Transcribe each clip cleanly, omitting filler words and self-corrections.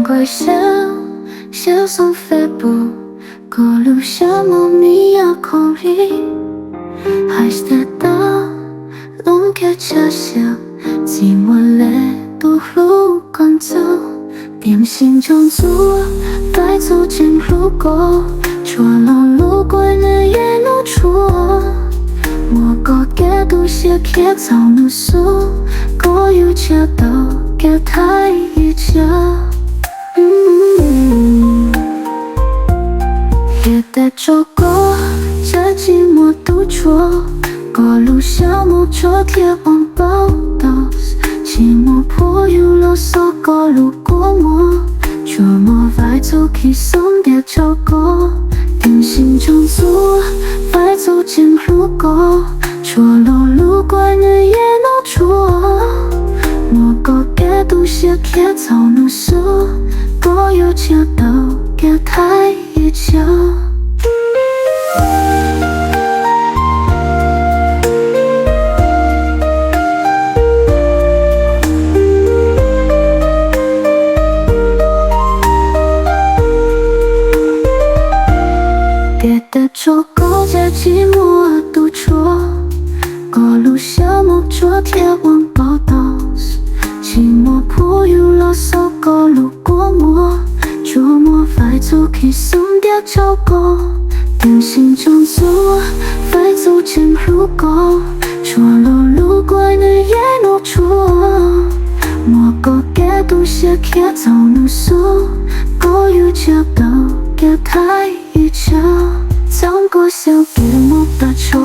怪笑，笑上飞步，过路下猫咪要口里，还是得到龙给恰笑，寂寞泪都路赶走，点心中足，带走进路过，捉牢路过的夜路出。我个给都些开草怒诉，我有家都给太一家。也得走过这寂寞独坐，过路小木桌贴网报道，寂寞破有啰嗦过路过我，琢磨快走去送别照过，定心中足，快走进路过，捉牢路过的夜路出。我个给都些开草怒诉，我有家都给太一家。别的走过这寂寞独坐，过路小木桌贴网报道，寂寞破有啰嗦过路过我，琢磨快走去送别照过，定心中足，快走进路过，捉牢路过的夜路出。我个给都些开草怒诉，我有家都给太一家。曾过小别莫把错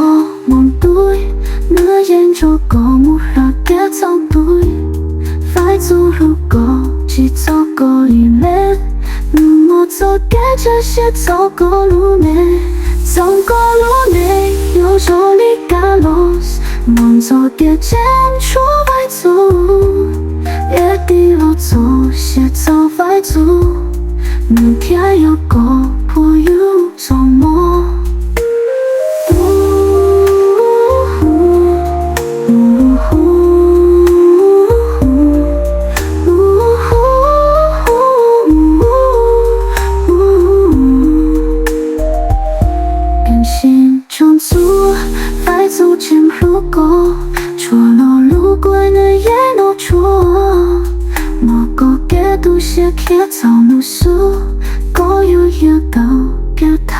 梦对，那眼着个木拉给藏对，快走路过只走过里面，那么走给这些走过路内，走过路内有着你嘎罗斯，梦走给见出快走，也地路走些走快走，那天有个破有周末。心中足，快走进路过，捉牢路过的夜路出。我个给都些开草怒诉，我有一道给他。